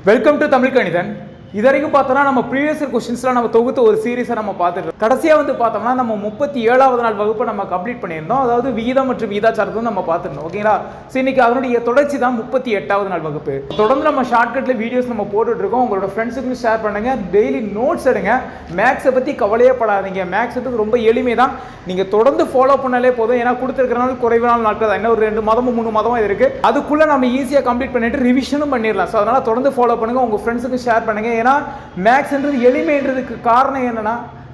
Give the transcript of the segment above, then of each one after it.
Welcome to Tamil கணிதன். இது வரைக்கும் பார்த்தோம்னா நம்ம ப்ரீவியஸ் கொஸ்டின்ஸ்லாம் நம்ம தொகுத்து ஒரு சீரீஸை நம்ம பார்த்துட்டு கடைசியாக வந்து பார்த்தோம்னா நம்ம 37வது நாள் வகுப்பை நம்ம கம்ப்ளீட் பண்ணியிருந்தோம். அதாவது விகிதம் மற்றும் விகிதாச்சாரத்தை நம்ம பார்த்துருந்தோம். ஓகேங்களா? ஸோ இன்னைக்கு அதனுடைய தொடர்ச்சி தான் 38வது நாள் வகுப்பு. தொடர்ந்து நம்ம ஷார்ட்கட்டில் வீடியோஸ் நம்ம போட்டுட்டு இருக்கோம். உங்களோட ஃப்ரெண்ட்ஸுக்கும் ஷேர் பண்ணுங்க. டெய்லி நோட்ஸ் எடுங்க. மேக்ஸை பற்றி கவலையே படாதீங்க. மேக்ஸுக்கு ரொம்ப எளிமை தான். நீங்கள் தொடர்ந்து ஃபாலோ பண்ணாலே போதும். ஏன்னா கொடுத்துருக்கிறனால குறைவான நாட்கள் தான். இன்னும் ஒரு 2 மாதமும் 3 மாதமும் இது இருக்குது. அதுக்குள்ளே நம்ம ஈஸியாக கம்ப்ளீட் பண்ணிட்டு ரிவிஷனும் பண்ணிடலாம். ஸோ அதனால் தொடர்ந்து ஃபாலோ பண்ணுங்கள். உங்கள் ஃப்ரெண்ட்ஸுக்கு ஷேர் பண்ணுங்கள். ஏன்னா மேக்ஸ்ன்றது எளிமைன்றதுக்கு காரணம் என்னன்னா,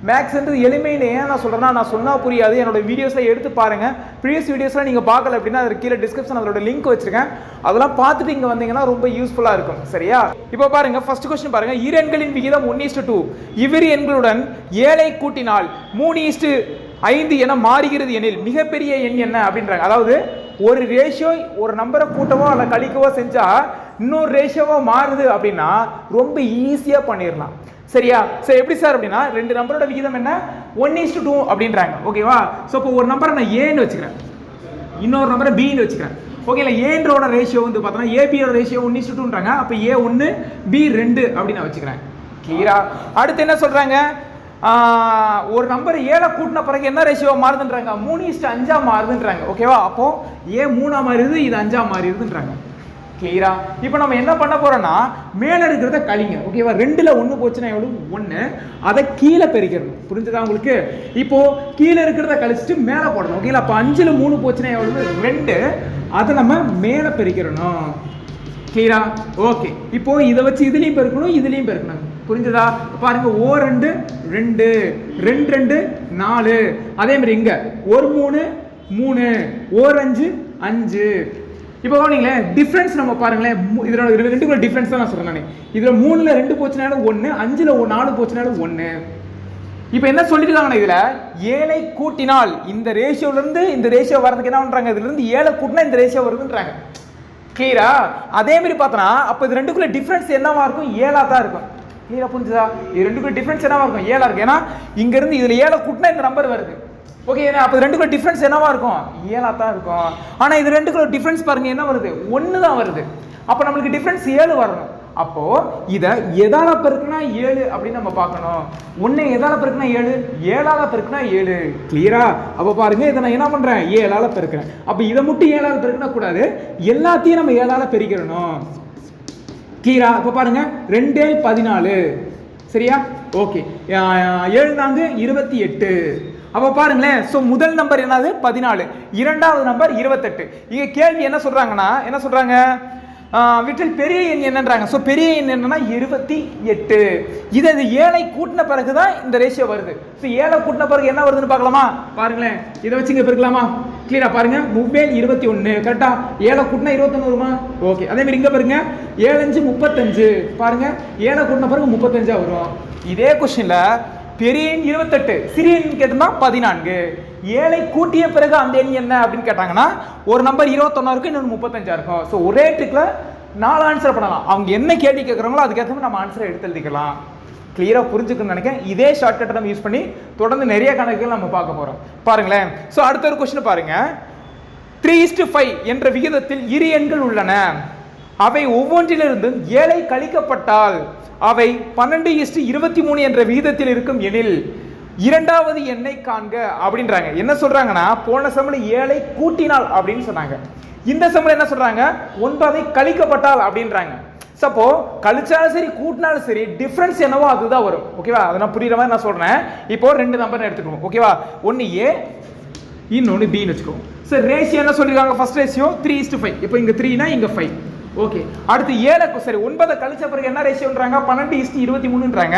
மேக்ஸ்ன்றது எளிமைன்னு ஏன் நான் சொல்கிறேன்னா, நான் சொன்னால் புரியாது. என்னோட வீடியோஸில் எடுத்து பாருங்கள். ப்ரீவியஸ் வீடியோஸ்லாம் நீங்கள் பார்க்கல அப்படின்னா அது கீழே டிஸ்கிரிப்ஷன் அதோட லிங்க் வச்சிருக்கேன். அதெல்லாம் பார்த்துட்டு இங்கே வந்தீங்கன்னா ரொம்ப யூஸ்ஃபுல்லாக இருக்கும். சரியா? இப்போ பாருங்கள், ஃபர்ஸ்ட் கொஸ்டின் பாருங்கள். இரு எண்களின் விகிதம் 1:2. இவ்விரு எண்களுடன் 7ஐ கூட்டினால் 3:5 என மாறுகிறது எனில் மிகப்பெரிய எண் என்ன அப்படின்றாங்க. அதாவது ஒரு ரேஷியோ ஒரு நம்பரை கூட்டவோ அல்ல கழிக்கவோ செஞ்சா இன்னொரு ரேஷியோவோ மாறுது அப்படின்னா ரொம்ப ஈஸியாக பண்ணிடலாம். சரியா? ஸோ எப்படி சார் அப்படின்னா, 2 நம்பரோட விகிதம் என்ன? 1:2 அப்படின்றாங்க. ஓகேவா? ஸோ இப்போ ஒரு நம்பரை நான் ஏன்னு வச்சுக்கிறேன், இன்னொரு நம்பரை பின்னு வச்சுக்கிறேன். ஓகேங்களா? ஏன்றோட ரேஷியோ வந்து பார்த்தோன்னா ஏபியோட ரேஷியோ 1:2ன்றாங்க. அப்போ A1 B2 அப்படின்னு நான் வச்சுக்கிறேன். கிளியரா? அடுத்து என்ன சொல்றாங்க? ஒரு நம்பர் 7 கூட்டின பிறகு என்ன ரேஷியோ மாறுதுன்றாங்க? 3:5 மாறுதுன்றாங்க. ஓகேவா? அப்போ ஏ 3 மாறுது, இது 5 மாறுதுன்றாங்க. கிளியரா? இப்போ நம்ம என்ன பண்ண போறோம்னா, மேல இருக்கிறத கழிங்க. ஓகேவா? 2ல 1 போச்சுன்னா எவ்வளவு? 1. அதை கீழே பெருக்கணும். புரிஞ்சுதா உங்களுக்கு? இப்போ கீழே இருக்கிறத கழிச்சிட்டு மேலே போடணும். ஓகேங்களா? அப்போ 5ல 3 போச்சுன்னா எவ்வளவு? 2. அதை நம்ம மேலே பெருக்கிறணும். கிளியரா? ஓகே. இப்போ இதை வச்சு இதுலையும் பெருக்கணும், இதுலையும் பெருக்கணும். புரிஞ்சுதா? பாருங்க, O2 2, 2 4. அதே மாதிரி இங்க 1 3 3, O5 5. இப்போ நீங்களேன் டிஃபரன்ஸ் நம்ம பாருங்களேன். இதோட 2க்குள்ள டிஃபரன்ஸ் தான் நான் சொல்றேன். இதுல 3ல 2 போச்சுனாலும் 1, 5ல 4 போச்சுனாலும் 1. இப்போ என்ன சொல்லிருக்காங்கன்னா, இதுல 7ஐ கூட்டினால் இந்த ரேஷியோல இருந்து இந்த ரேஷியோ வரதுக்கு என்ன பண்றாங்க? இதுல இருந்து 7 கூட்டினா இந்த ரேஷியோ வருதுன்றாங்க. கிளியரா? அதே மாதிரி பார்த்தோன்னா அப்போ இது 2க்குள்ள டிஃபரன்ஸ் என்னவா இருக்கும்? 7ஆ தான் இருக்கும். கிளியரா? புரிஞ்சுதா? இது 2க்குள்ள டிஃபரன்ஸ் என்னவா இருக்கும்? 7ஆ இருக்கு. ஏன்னா இங்க இருந்து இதுல 7 கூட்டினா இந்த நம்பர் வருது. ஓகே. அப்போ 2க்குள்ள டிஃபரன்ஸ் என்னவா இருக்கும்? 7ஆ தான் இருக்கும். ஆனா இது 2க்குள்ள டிஃபரன்ஸ் பாருங்க என்ன வருது? 1 தான் வருது. அப்போ நம்மளுக்கு டிஃபரன்ஸ் 7 வரணும். அப்போ இதை எதால பெருக்குனா 7 அப்படின்னு நம்ம பார்க்கணும். 1 எதால பெருக்குனா 7, 7ஆல பெருக்குனா 7. கிளியரா? அப்போ பாருங்க, இதை நான் என்ன பண்றேன்? 7ஆல பெருக்கிறேன். அப்போ இதை மட்டும் 7ஆல பெருக்கினா கூடாது, எல்லாத்தையும் நம்ம 7ஆல பெருக்கிறணும். கிளியரா? அப்போ பாருங்க, 2 14. சரியா? ஓகே. 7 4 28. அப்போ பாருங்களேன், ஸோ முதல் நம்பர் என்னது? 14. இரண்டாவது நம்பர் 28. இங்க கேள்வி என்ன சொல்றாங்கன்னா, என்ன சொல்றாங்க? வீட்டில் பெரிய எண் என்னன்றாங்க. ஸோ பெரிய எண் என்னன்னா 28. இது 7ஐ கூட்டின பிறகு தான் இந்த ரேஷியோ வருது. ஸோ 7ஐ கூட்டின பிறகு என்ன வருதுன்னு பார்க்கலாமா? பாருங்களேன், இதை வச்சு இங்கே பெருக்கலாமா? கிளியரா? பாருங்க, 21. கரெக்டா? 7ஐ கூட்டினா 21 வருமா? ஓகே. அதே மாதிரி இங்கே பாருங்க, 7 5 35. பாருங்க, 7ஐ கூட்டின பிறகு 35 வரும். இதே கொஸ்டின்ல பெரிய எண் 28, சிறிய எண் கேட்டோம்னா 14. 7ஐ கூட்டிய பிறகு அந்த எண் என்ன அப்படின்னு கேட்டாங்கன்னா, ஒரு நம்பர் 21 இருக்கும், இன்னொன்று 35 இருக்கும். ஸோ ஒரே ட்ரிக்ல 4 ஆன்சர் பண்ணலாம். அவங்க என்ன கேள்வி கேட்குறாங்களோ அதுக்கேற்ற மாதிரி நம்ம ஆன்சரை எடுத்து எழுதிக்கலாம். கிளியரா புரிஞ்சுக்கணும்னு நினைக்கிறேன். இதே ஷார்ட்கட்டை நம்ம யூஸ் பண்ணி தொடர்ந்து நிறைய கணக்குகள் நம்ம பார்க்க போறோம். பாருங்களேன். ஸோ அடுத்த ஒரு கொஸ்டின் பாருங்க. 3:5 என்ற விகிதத்தில் இரு எண்கள் உள்ளன. அவை ஒவ்வொன்றிலிருந்தும் 7ஐ கழிக்கப்பட்டால் அவை 12:23 என்ற விகிதத்தில் இருக்கும் எனில் இரண்டாவது எண்ணை காண்க அப்படின்றாங்க. என்ன சொல்றாங்கன்னா, போன சமல 7ஐ கூட்டினால் அப்படின்னு சொன்னாங்க. இந்த சமல என்ன சொல்றாங்க? 9ஐ கழிக்கப்பட்டால் அப்படின்றாங்க. சப்போ கழிச்சாலும் சரி கூட்டினாலும் சரி டிஃபரன்ஸ் என்னவோ அதுதான் வரும். ஓகேவா? அதை நான் புரியுற மாதிரி நான் சொல்றேன். இப்போ 2 நம்பர் எடுத்துக்கணும். ஓகேவா? ஒன்னு A, இன்னொன்னு Bன்னு வச்சுக்கோங்க. சார் ரேஷியோ என்ன சொல்லிருக்காங்க? First ratio 3:5. இப்போ இங்க 3னா இங்க 5. ஓகே. அடுத்து 7 சரி 9 கழிச்ச பிறகு என்ன ரேஷியோன்றாங்க? 12:23ன்றாங்க.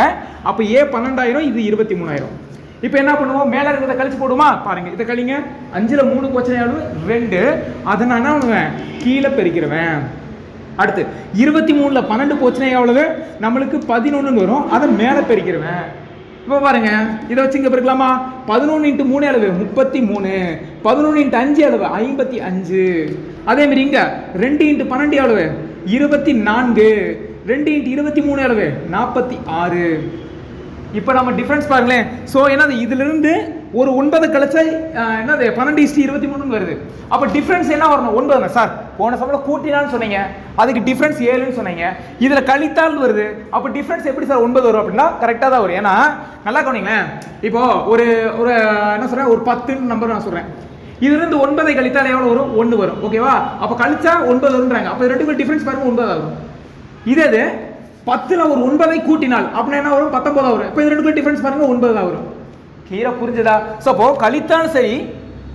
அப்போ A 12,000, இது 23,000. இப்போ என்ன பண்ணுவோம்? மேல இருக்கிறத கழிச்சு போடுமா? பாருங்க, இதை கழிங்க. 5ல 3 போச்சுனா 2. அதை நான் என்ன பண்ணுவேன்? கீழே பெருக்கிறேன். அடுத்து 23ல 12 போச்சுனா எவ்வளவு? நம்மளுக்கு 11 வரும். அதை மேலே பெருக்கிறேன். இப்போ பாருங்க, இதை வச்சு இங்க பெருக்கலாமா? 11 × 3 அளவு 33, 11 × 5 அளவு 55. அதே மாதிரி இங்க 2 × 12 அளவு 24, 2 × 23 அளவு 46. இப்போ நம்ம டிஃபரன்ஸ் பாருங்களேன். ஸோ என்னது இதிலிருந்து ஒரு 9 கழிச்சா என்னது 12:23 வருது. அப்போ டிஃபரன்ஸ் என்ன வரணும்? 9 சார். போன சமயம் கூட்டினான்னு சொன்னீங்க, அதுக்கு டிஃபரன்ஸ் 7ன்னு சொன்னீங்க. இதில் கழித்தால் வருது. அப்போ டிஃபரன்ஸ் எப்படி சார் 9 வரும் அப்படின்னா கரெக்டாக தான் வரும். ஏன்னா நல்லா கவனிங்களேன். இப்போ ஒரு ஒரு என்ன சொல்கிறேன், ஒரு 10 நம்பர் நான் சொல்கிறேன். இதுலேருந்து 9 கழித்தால் எவ்வளோ வரும்? 1 வரும். ஓகேவா? அப்போ கழிச்சா 9 வருன்றாங்க. அப்போ ரெண்டுக்கும் டிஃபரன்ஸ் பாருங்க 9 வரும். இதே 10ல் ஒரு 9ஐ கூட்டினால் அப்படின்னா என்ன வரும்? 19 வரும். இப்போ இது ரெண்டுக்கும் டிஃபரன்ஸ் பாருங்க 9 தான் வரும். கிளியரா புரிஞ்சதா? ஸோ அப்போ கழித்தாலும் சரி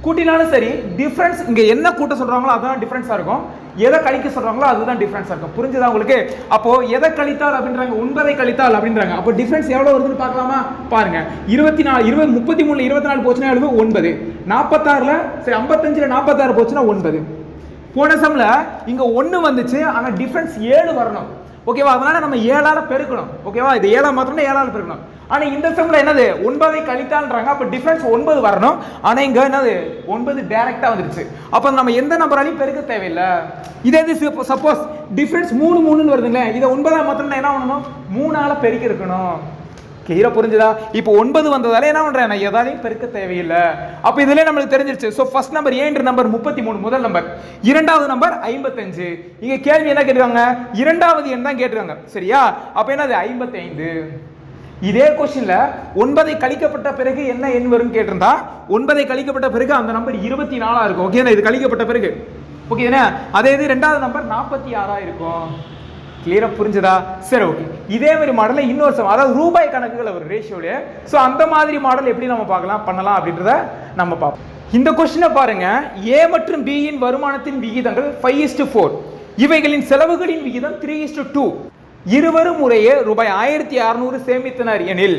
கூட்டினாலும் சரி டிஃபரன்ஸ் இங்க என்ன கூட்ட சொல்றாங்களோ அதுதான் டிஃபரன்ஸா இருக்கும், எதை கழிக்க சொல்றாங்களோ அதுதான் டிஃபரன்ஸா இருக்கும். புரிஞ்சதா உங்களுக்கு? அப்போ எதை கழித்தால் அப்படின்றாங்க? 9ஐ கழித்தால் அப்படின்றாங்க. அப்போ டிஃபரன்ஸ் எவ்வளவு வருதுன்னு பார்க்கலாமா? பாருங்க. 24 33ல 24 போச்சுன்னா எழுது 9, 46ல சரி 55ல 46 போச்சுன்னா 9. போன சம்ல இங்க 1 வந்துச்சு, ஆனா டிஃபரன்ஸ் 7 வரணும். ஓகேவா? அதனால நம்ம 7ஆல பெருக்கணும். ஓகேவா? இது 7 மாத்திரம் 7ஆல பெருக்கணும். ஆனா இந்த சம்ல என்னது 9ஐ கழித்தால்ன்றாங்க. அப்ப டிஃபரன்ஸ் 9 வரணும். ஆனா இங்க என்னது 9 டைரக்டா வந்துருச்சு. அப்ப நம்ம எந்த நம்பராலையும் பெருக்க தேவையில்லை. இதே இது சப்போஸ் டிஃபரன்ஸ் 3 3ன்னு வருதுங்களே, இதை 9ஆ மாத்திரம் என்ன பண்ணணும்? 3ஆல பெருக்கி இருக்கணும். கிளியரா புரிஞ்சுதா? இப்போ 9 வந்ததால என்ன பண்றேன், நான் எதாலையும் பெருக்க தேவையில்லை. அப்ப இதுல நம்மளுக்கு தெரிஞ்சிருச்சு. சோ ஃபர்ஸ்ட் நம்பர் ஏன்ற நம்பர் 33 முதல் நம்பர், இரண்டாவது நம்பர் 55. இங்க கேள்வி என்ன கேட்டிருக்காங்க? இரண்டாவது எண் தான் கேட்டிருக்காங்க. சரியா? அப்ப என்னது 55. இதே क्वेश्चनல 9ஐ கழிக்கப்பட்ட பிறகு என்ன எண் வரும் கேட்டிருந்தா 9ஐ கழிக்கப்பட்ட பிறகு அந்த நம்பர் 24ஆ இருக்கும். ஓகேனா? இது கழிக்கப்பட்ட பிறகு ஓகேனா? அதே இது இரண்டாவது நம்பர் 46ஆ இருக்கும். கிளியரா புரிஞ்சதா? சரி ஓகே. இதே மாதிரி மாடல்ல இன்னொரு சம், அதாவது ரூபாய் கணக்குகள் ஒரு ரேஷியோல. சோ அந்த மாதிரி மாடல் எப்படி நம்ம பண்ணலாம் அப்படின்றத நம்ம பார்ப்போம். இந்த क्वेश्चனை பாருங்க. A மற்றும் B இன் வருமானத்தின் விகிதங்கள் 5:4, இவைகளின் செலவுகளின் விகிதம் 3:2. இருவரும் முறையே ரூபாய் 1600 சேமித்தனர் எனில்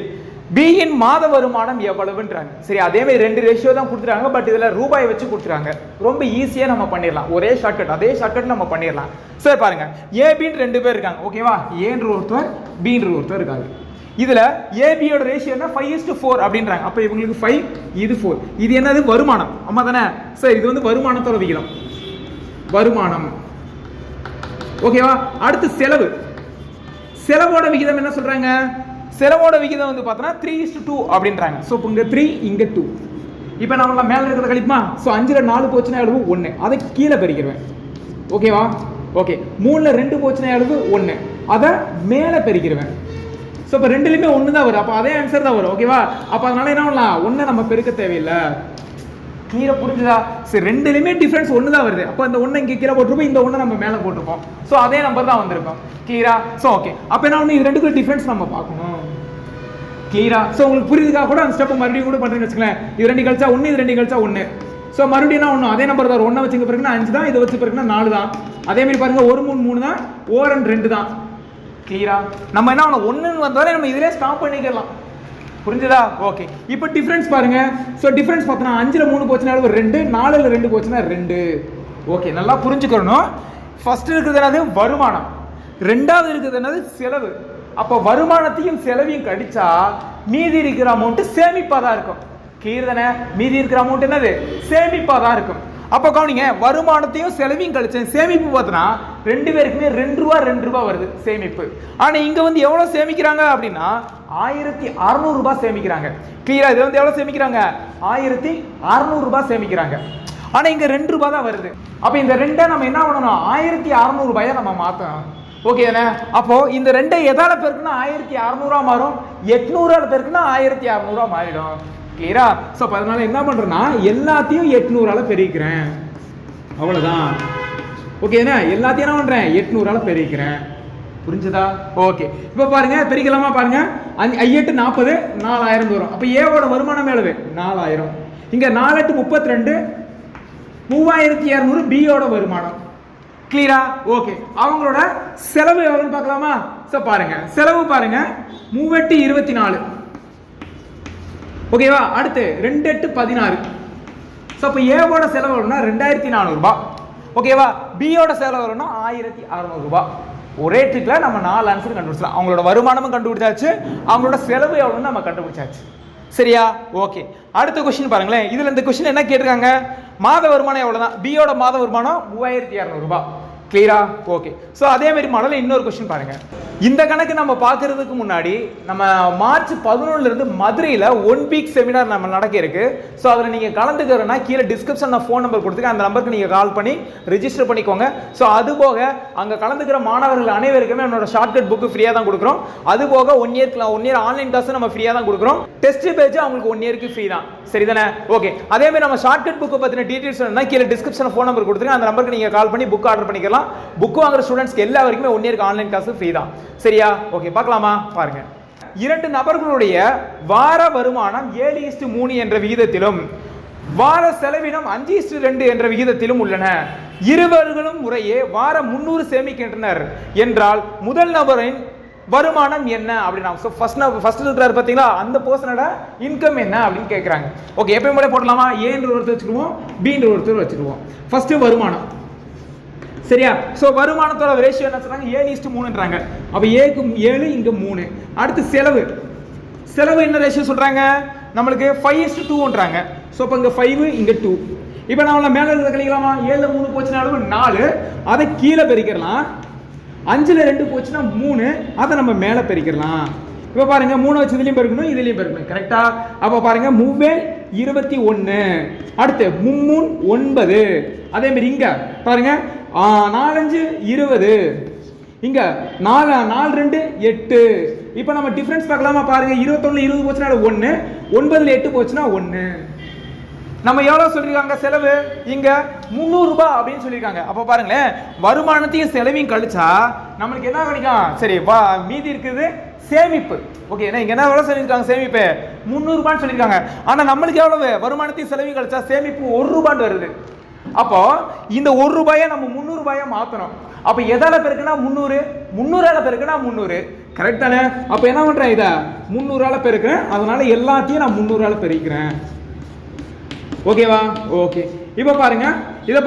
B இன் மாத வருமானம் எவ்வளவுன்றாங்க. சரி, அதே மாதிரி 2 ரேஷியோ தான் கொடுத்துறாங்க. பட் இதுல ரூபாய் வச்சு கொடுத்துறாங்க. ரொம்ப ஈஸியா நம்ம பண்ணிடலாம். ஒரே ஷார்ட்கட், அதே ஷார்ட்கட் நம்ம பண்ணிடலாம். சரி பாருங்க. A B 2 பேர் இருக்காங்க. ஓகேவா? A ன்ற ஒருத்தர், B ன்ற ஒருத்தர் இருக்காங்க. இதுல AB யோட ரேஷியோ என்ன 5:4 அப்படின்றாங்க. அப்ப இவங்களுக்கு 5, இது 4. இது என்னது? வருமானம். ஆமா தானே? சரி, இது வந்து வருமானத்தோட விகிதம், வருமானம். ஓகேவா? அடுத்து செலவு. செலவோட விகிதம் என்ன சொல்றாங்க? செலவோட விகிதம் வந்து பார்த்தோன்னா 3:2 அப்படின்றாங்க. ஸோ இங்க 3 இங்க 2. இப்போ நம்ம மேலே இருக்கிறத கழிப்புமா? ஸோ 5ல் 4 போச்சுன்னா எழுவு 1, அதை கீழே பெருக்கிடுவேன். ஓகேவா? ஓகே. 3ல் 2 போச்சுன்னா எழுவு 1, அதை மேலே பெருக்கிடுவேன். ஸோ இப்போ 2லையுமே 1 தான் வரும். அப்போ அதே ஆன்சர் தான் வரும். ஓகேவா? அப்போ அதனால என்ன பண்ணலாம்? 1 நம்ம பெருக்க தேவையில்லை. கீழே புரிஞ்சுதா? சரி, 2லையுமே டிஃபரன்ஸ் 1 தான் வருது. அப்போ இந்த 1 இங்கே கீழே போட்டிருப்போம், இந்த 1 நம்ம மேலே போட்டிருப்போம். ஸோ அதே நம்பர் தான் வந்திருக்கும். கிளியரா? So okay. அப்போ என்ன ஒன்று, இது ரெண்டுக்கும் டிஃபரன்ஸ் நம்ம பார்க்கணும். கிளியரா? ஸோ உங்களுக்கு புரியுதுக்காக கூட அந்த ஸ்டெப் மறுபடியும் கூட பண்ணுறேன்னு வச்சுக்கலாம். இது 2 கழிச்சா 1, இது 2 கழிச்சா 1. ஸோ மறுபடியும் என்ன ஒன்று, அதே நம்பர் தான். 1 வச்சுக்க பிறகுனா 5 தான், இதை வச்சு பிறகுனா 4 தான். அதே மாதிரி பாருங்க, 1 3 3 தான், 1 2 தான். கிளியரா? நம்ம என்ன ஒன்று 1ன்னு வந்தாலே நம்ம இதிலே ஸ்டாப் பண்ணிக்கலாம். புரிஞ்சுதா? ஓகே. இப்போ டிஃபரன்ஸ் பாருங்க. ஸோ டிஃபரன்ஸ் பார்த்தோன்னா 5ல் 3 போச்சுன்னா 2, 4ல் 2 போச்சுன்னா 2. ஓகே, நல்லா புரிஞ்சுக்கணும். ஃபர்ஸ்ட் இருக்கிறது என்னது? வருமானம். ரெண்டாவது இருக்கிறது என்னது? செலவு. அப்போ வருமானத்தையும் செலவையும் கடிச்சா மீதி இருக்கிற அமௌண்ட் சேமிப்பா தான் இருக்கும். கிளியர் தானே? மீதி இருக்கிற அமௌண்ட் என்னது? சேமிப்பா தான் இருக்கும். அப்போ கவனிங்க, வருமானத்தையும் செலவையும் கழிச்சேன். சேமிப்பு பார்த்தோன்னா 2 பேருக்குமே 2 ரூபா 2 ரூபா வருது சேமிப்பு. ஆனால் இங்கே வந்து எவ்வளோ சேமிக்கிறாங்க அப்படின்னா 1600 ரூபாய் சேமிக்கிறாங்க. கிளியரா? இது வந்து எவ்வளோ சேமிக்கிறாங்க? 1600 ரூபாய் சேமிக்கிறாங்க. ஆனால் இங்கே 2 ரூபாய் தான் வருது. அப்போ இந்த 2ஐ நம்ம என்ன பண்ணணும்? 1600 ரூபாயை நம்ம மாற்றணும். ஓகே தானே? அப்போ இந்த 2ஐ எதால பெருக்குன்னா 1600 மாறும், 800ஆல பெருக்குன்னா 1600 மாறிடும். கிளியரா? ஸோ அதனால என்ன பண்றேன்னா எல்லாத்தையும் 800ஆல பெருக்கிறேன். அவ்வளவுதான். ஓகே தானே? எல்லாத்தையும் என்ன பண்றேன்? 800ஆல பெருக்கிறேன். புரிஞ்சுதா? ஓகே. இப்போ பாருங்க, பெருக்கலாமா? பாருங்க, 8 40, 4000 வரும். அப்போ ஏவோட வருமானம் எவ்வளவு? 4000. இங்க 4 8 32, 3200 பியோட வருமானம். கிளியரா? ஓகே. அவங்களோட செலவு எவ்வளவுன்னு பார்க்கலாமா? சோ பாருங்க, செலவு பாருங்க 3 8 24. ஓகேவா? அடுத்து 2 8 16. சோ அப்ப ஏவோட செலவு எவ்வளவுனா 2400 ரூபாய். ஓகேவா? பியோட செலவு எவ்வளவுனா 1600 ரூபாய். ஒரே ட்ரிக்ல நம்ம 4 ஆன்சர் கண்டுபிடிச்சலாம். அவங்களோட வருமானமும் கண்டுபிடிச்சாச்சு, அவங்களோட செலவு எவ்வளவுன்னு நம்ம கண்டுபிடிச்சாச்சு. சரியா? ஓகே. அடுத்த क्वेश्चन பாருங்களேன். இதுல இந்த क्वेश्चन என்ன கேட்டிருக்காங்க? மாத வருமானம் எவ்வளவுதான்? பியோட மாத வருமானம் 3200 ரூபாய். கிளியரா? ஓகே. ஸோ அதே மாதிரி மாடலில் இன்னொரு கொஸ்டின் பாருங்க. இந்த கணக்கு நம்ம பார்க்கறதுக்கு முன்னாடி நம்ம மார்ச் 11 இருந்து மதுரையில் 1 வீக் செமினார் நம்ம நடக்க இருக்கு. ஸோ அதில் நீங்கள் கலந்துக்கிறனா கீழே டிஸ்கிரிப்ஷனில் ஃபோன் நம்பர் கொடுத்துருக்கேன், அந்த நம்பருக்கு நீங்கள் கால் பண்ணி ரெஜிஸ்டர் பண்ணிக்கோங்க. ஸோ அது போக அங்கே கலந்துக்கிற மாணவர்கள் அனைவருக்குமே என்னோட ஷார்ட்கட் புக்கு ஃப்ரீயாக தான் கொடுக்குறோம். அது போக 1 இயர் ஆன்லைன் கிளாஸ் நம்ம ஃப்ரீயாக தான் கொடுக்குறோம். டெஸ்ட் பேஜ் அவங்களுக்கு 1 இயருக்கு ஃப்ரீ தான். சரிதானே? ஓகே. அதே மாதிரி நம்ம ஷார்ட்கட் புக்கு பற்றின டீட்டெயில்ஸ் வேணும்னா கீழே டிஸ்கிரிப்ஷனில் ஃபோன் நம்பர் கொடுத்துருக்கேன், அந்த நம்பருக்கு நீங்கள் கால் பண்ணி புக் ஆர்டர் பண்ணிக்கலாம். புக் வாங்குற ஸ்டூடெண்ட்ஸ்க்கு எல்லாருக்குமே 1 இயருக்கு ஆன்லைன் கிளாஸ் ஃப்ரீ தான். சரியா? ஓகே, பார்க்கலாமா? பாருங்க. 2 நபர்களுடைய வார வருமானம் 7:3 என்ற விகிதத்திலும் வார செலவினம் 5:2 என்ற விகிதத்திலும் உள்ளன. இருவர்களும் முறையே வாரம் 300 சேமிக்கின்றனர் என்றால் முதல் நபரின் வருமானம் என்ன அப்படின்னா, ஃபர்ஸ்ட் இருக்கிறாரு பாத்தீங்களா, அந்த பர்சனோட இன்கம் என்ன அப்படின்னு கேட்கறாங்க. ஓகே, எப்பயும் கூட போடலாமா? ஏ என்ற ஒருத்தர் வச்சுக்குவோம், பி என்ற ஒருத்தர் வச்சுக்குவோம். ஃபர்ஸ்ட் வருமானம். சரியா? சோ வருமானத்தோட ரேஷியோ என்ன சொல்றாங்க? 7:3ன்றாங்க. அப்ப ஏக்கு 7, இங்க 3. அடுத்து செலவு என்ன ரேஷியோ சொல்றாங்க? நம்மளுக்கு 5:2ன்றாங்க. சோ அப்ப இங்க 5, இங்க 2. இப்போ நாம மேல இருக்கிறத கழிக்கலாமா? 7ல 3 போச்சுனா 4, அதை கீழே பெருக்கிடலாம். 5ல 2 போச்சுனா 3, அதை நம்ம மேல பெருக்கிடலாம். இப்போ பாருங்க 3 வச்சு இதுலயும் பெருக்கணும், இதுலயும் பெருக்கணும். கரெக்டா? அப்ப பாருங்க 3 21. அடுத்து 3 9. அதே மாதிரி இங்க பாருங்க 4 5 20. இங்க 4 2 8. இப்போ நம்ம டிஃபரன்ஸ் பார்க்கலாமா? பாருங்க 21ல 20 போச்சுனா 1, 9ல 8 போச்சுனா 1. நம்ம எவ்வளவு சொல்லிருக்காங்க செலவு? இங்க 300 ரூபாய் அப்படின்னு சொல்லிருக்காங்க. அப்ப பாருங்களேன், வருமானத்தையும் செலவையும் கழிச்சா நம்மளுக்கு என்ன கிடைக்கும்? சரி, மீதி இருக்குது சேமிப்பு. ஓகே, இங்க என்ன எவ்வளவு சொல்லிருக்காங்க? சேமிப்பு 300 ரூபான்னு சொல்லிருக்காங்க. ஆனா நம்மளுக்கு எவ்வளவு? வருமானத்தையும் செலவையும் கழிச்சா சேமிப்பு 1 ரூபான்னு வருது. அப்போ இந்த 1 ரூபாயை நம்ம 300 ரூபாயா மாத்தணும். அப்ப எதால பெருக்குனா 300, 300ஆல பெருக்குனா 300. கரெக்ட் தானே? அப்ப என்ன பண்றேன்? இத 300ஆல பெருக்குறேன், அதனால எல்லாத்தையும் நான் 300ஆல பெருக்கிறேன். ஓகேவா? ஓகே. இப்போ பாருங்க, இதை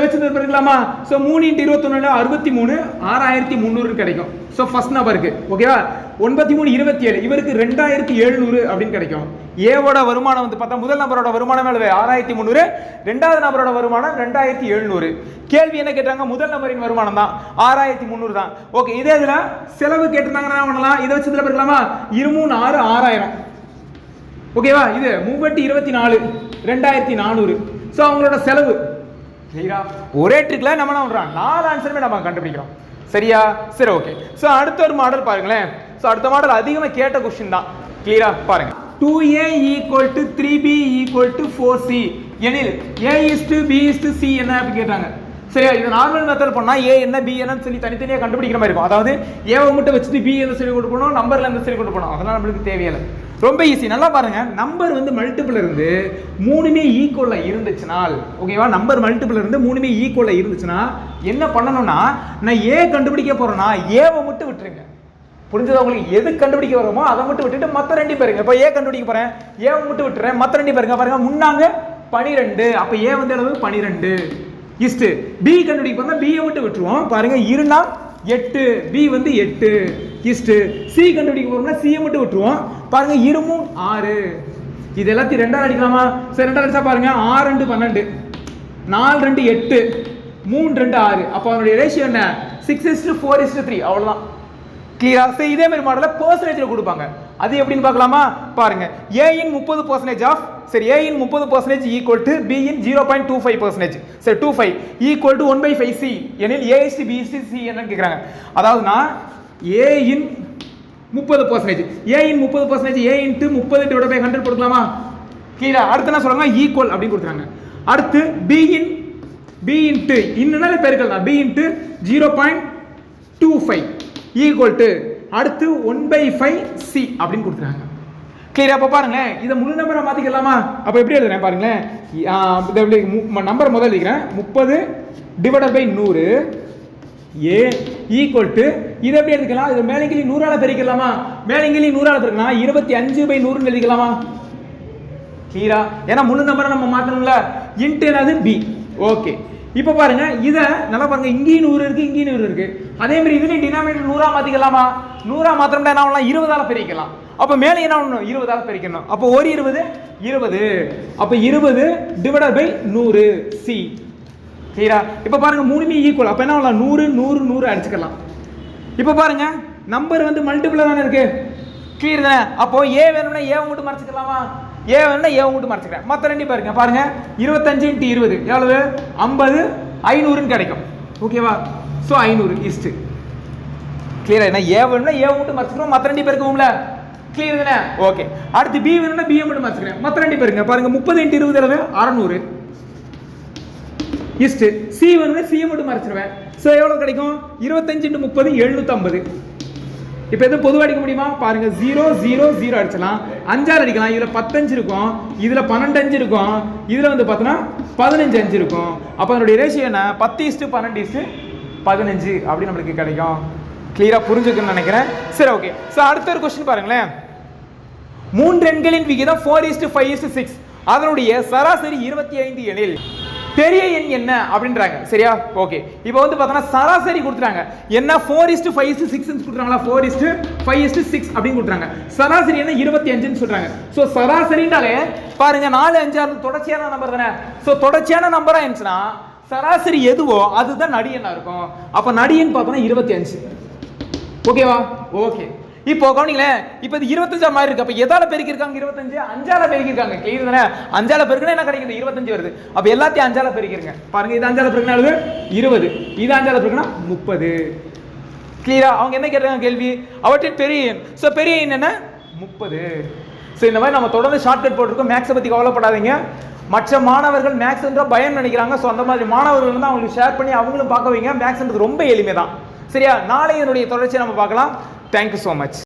வச்சு பெருக்கலாமா? ஸோ 3 × 21 63, 6300 கிடைக்கும். ஸோ ஃபர்ஸ்ட் நபருக்கு ஓகேவா? 93 27, இவருக்கு 2700 அப்படின்னு கிடைக்கும். ஏவோட வருமானம் வந்து பார்த்தா முதல் நபரோட வருமானம் எவ்வளவு? 6300. ரெண்டாவது நபரோட வருமானம் 2700. கேள்வி என்ன கேட்டாங்க? முதல் நபரின் வருமானம் தான் 6300 தான். ஓகே, இதே இதுல செலவு கேட்டிருந்தாங்கன்னா என்ன பண்ணலாம்? இதை வச்சு இதுல பெருக்கலாமா? 23 6 6000. ஓகேவா? இது 24 2400. சோ அவங்களோட செலவு சரியா? ஒரே ட்ரிக்ல நம்ம என்ன பண்றோம்? 4 ஆன்சருமே நம்ம கண்டுபிடிக்கிறோம். சரியா? சரி, ஓகே. சோ அடுத்த ஒரு மாடல் பாருங்களேன். சோ அடுத்த மாடல் அதிகமா கேட்ட क्वेश्चन தான். கிளியரா பாருங்க. 2a = 3b = 4c எனில் a:b:c என்ன அப்படி கேட்டாங்க. சரியா? இது நார்மல் மெத்தட் பண்ணா a என்ன b என்னன்னு சொல்லி தனித்தனியா கண்டுபிடிக்கிற மாதிரி இருக்கும். அதாவது a வை மட்டும் வச்சுட்டு b என்ன சொல்லி கொண்டு போறோம், நம்பர்ல என்ன சொல்லி கொண்டு போறோம், அதெல்லாம் நமக்கு தேவையில்லை. ரொம்ப ஈஸி. நல்லா பாருங்க, நம்பர் வந்து மல்டிபிள் இருந்து மூணுமே ஈக்குவலா இருந்துச்சுனால், ஓகேவா? நம்பர் மல்டிபிள் இருந்து மூணுமே ஈக்குவலா இருந்துச்சுன்னா என்ன பண்ணணும்னா, நான் a கண்டுபிடிக்க போறேன்னா a வை மட்டும் விட்டுருங்க. புரிஞ்சது உங்களுக்கு? எது கண்டுபிடிக்க வரோமோ அதை மட்டும் விட்டுட்டு மற்ற ரெண்டு பேருங்க. இப்போ a கண்டுபிடிக்க போறேன், a வை மட்டும் விட்டுறேன், மற்ற ரெண்டு பேருங்க. பாருங்க, முன்னாங்க 12, அப்ப a வந்து எவ்வளவு? 12. இஸ்ட் b கண்டுபிடிக்க போறோம்னா b யை மட்டும் விட்டுருவோம். பாருங்க, 2 8, b வந்து 8. இஸ்ட் c கண்டுபிடிக்க போறோம்னா c யை மட்டும் விட்டுருவோம். பாருங்க, 2 6. இது எல்லாத்தையும் ரெண்டால அடிக்கலாமா? சரி, ரெண்டால அடிச்சா பாருங்க 6 2 12, 4 2 8, 3 2 6. அப்ப அதனுடைய ரேஷியோ என்ன? 6:4:3. அவ்வளவுதான். கிளியரா? சரி, இதே மாதிரி மாடல பெர்சன்டேஜ்ல கொடுப்பாங்க. அது எப்படின்னு பார்க்கலாமா? பாருங்க, a இன் 30% ஆஃப், சரி, a in 30% equal to b இன் 0.25%. சரி, 25 ஈக்குவல் டு 1/5c எனில் a:b:c என்னன்னு கேக்குறாங்க. அதாவதுனா a in 30%, a in 30%, a into 30/100 போட்டுக்கலாமா? கிளியரா? அடுத்து என்ன சொல்றாங்க? ஈக்குவல் அப்படி கொடுக்குறாங்க. அடுத்து b இன்டு இன்னனால பெருக்கல் தான், b இன்டு 0.25 ஈக்குவல் டு அடுத்து 1/5c அப்படின்னு கொடுத்துறாங்க. கிளியரா? அப்ப பாருங்களேன், இதை முழு நம்பரை மாத்திக்கலாமா? அப்ப எப்படி எழுதுறேன் பாருங்களேன். நம்பர் முதல்ல எழுதிக்கிறேன். 30/100 a ஈக்குவல் டு, இது எப்படி எழுதிக்கலாம்? இது மேலங்கிலி 100ஆல பெருக்கலாமா? மேலங்கிலி 100ஆல பெருக்கினா 25/100 எழுதிக்கலாமா? கிளியரா? ஏன்னா முழு நம்பரை நம்ம மாத்தணும்ல. இன்டு என்னது? b. ஓகே. இப்ப பாருங்க, இத நல்லா பாருங்க, இங்கேயும் 100 இருக்கு, இங்கேயும் 100 இருக்கு. அதே மாதிரி இதுலயும் டினாமினேட்டர் 100ஆ மாத்திக்கலாமா? 100ஆ மாத்திரம்னா என்ன பண்ணலாம்? 20ஆல பெருக்கலாம். அப்ப மேல என்ன பண்ணணும்? 20ஆல பெருக்கணும். அப்ப ஒரு 20 20. அப்ப 20/100 c. கிளியரா? இப்போ பாருங்க மூணுமே ஈக்குவல், அப்போ என்ன பண்ணலாம் 100 100 100 அடிச்சுக்கலாம். இப்போ பாருங்க நம்பர் வந்து மல்டிபிளா தானே இருக்கு, கிளியர் தானே? அப்போ ஏ வேணும்னா ஏ மட்டும் மறைச்சிக்கலாமா? ஏ வேணும்னா ஏ மட்டும் மறைச்சிக்கிறேன். மற்ற ரெண்டு பாருங்க, பாருங்க 25 × 20 எவ்வளவு? 50 500 கிடைக்கும். ஓகேவா? ஸோ 500 இஸ்ட் கிளியரா? என்ன ஏ வேணும்னா ஏ மட்டும் மறைச்சிக்கிறோம், மற்ற ரெண்டு பேருக்கும்ல, கிளியர் தானே? ஓகே. அடுத்து பி வேணும்னா பி மட்டும் மறைச்சிக்கிறேன், மற்ற ரெண்டு பேருங்க பாருங்க 30 × 20 எவ்வளவு? 600 இஸ்ட் சி வேணும்னா சி மட்டும் மறைச்சிருவேன். ஸோ எவ்வளவு கிடைக்கும்? 25 × 30 750. இப்போ எதுவும் பொதுவாக அடிக்க முடியுமா? பாருங்க 0 0 0 அடிச்சலாம், 5 அடிக்கலாம். இதுல 15 இருக்கும், இதுல 12 5 இருக்கும், இதுல வந்து பார்த்தோன்னா 15 5 இருக்கும். அப்போ அதனுடைய ரேஷியோ என்ன? 10:12:15 அப்படி நம்மளுக்கு கிடைக்கும். கிளியரா புரிஞ்சுக்குன்னு நினைக்கிறேன். சரி, ஓகே. ஸோ அடுத்த ஒரு கொஸ்டின் பாருங்களேன். 3 எண்களின் விகிதம் 4:5:6, அதனுடைய சராசரி 25 எனில் பெரிய எண் என்ன அப்படின்றாங்க. சரியா? ஓகே. இப்போ வந்து பார்த்தோன்னா சராசரி கொடுத்துறாங்க. என்ன 4:5:6 கொடுத்துறாங்களா? 4:5:6 அப்படின்னு கொடுத்துறாங்க. சராசரி என்ன 25ன்னு சொல்றாங்க. ஸோ சராசரினாலே பாருங்க 4 5 6 தொடர்ச்சியான நம்பர் தானே. ஸோ தொடர்ச்சியான நம்பரா இருந்துச்சுன்னா சராசரி எதுவோ அதுதான் நடிகனா இருக்கும். அப்ப நடிகன் பார்த்தோன்னா 25. ஓகேவா? ஓகே. இப்போ கவனிங்களேன், இப்போ இது 25 மாதிரி இருக்கு. அப்ப எதால பெருக்கி இருக்காங்க? 25 5ஆல பெருக்கி இருக்காங்க. கிளியர் தானே? 5ஆல பெருக்கினா என்ன கிடைக்குது? 25 வருது. அப்ப எல்லாத்தையும் 5ஆல பெருக்கிருங்க. பாருங்க இது 5ஆல பெருக்கினா எவ்வளவு? 20. இது 5ஆல பெருக்கினா 30. கிளியரா? அவங்க என்ன கேட்டாங்க கேள்வி? அவற்றின் பெரிய எண். சோ பெரிய எண் என்ன? 30. சோ இந்த மாதிரி நம்ம தொடர்ந்து ஷார்ட்கட் போட்டுருக்கோம். மேக்ஸை பத்தி கவலைப்படாதீங்க. மற்ற மாணவர்கள் மேக்ஸ் என்ற பயம் நினைக்கிறாங்க. ஸோ அந்த மாதிரி மாணவர்கள் வந்து அவங்களுக்கு ஷேர் பண்ணி அவங்களும் பார்க்க வைங்க. மேக்ஸ்ன்றது ரொம்ப எளிமை தான். சரியா? நாளை என்னுடைய தொடர்ச்சியை நம்ம பார்க்கலாம். Thank you so much.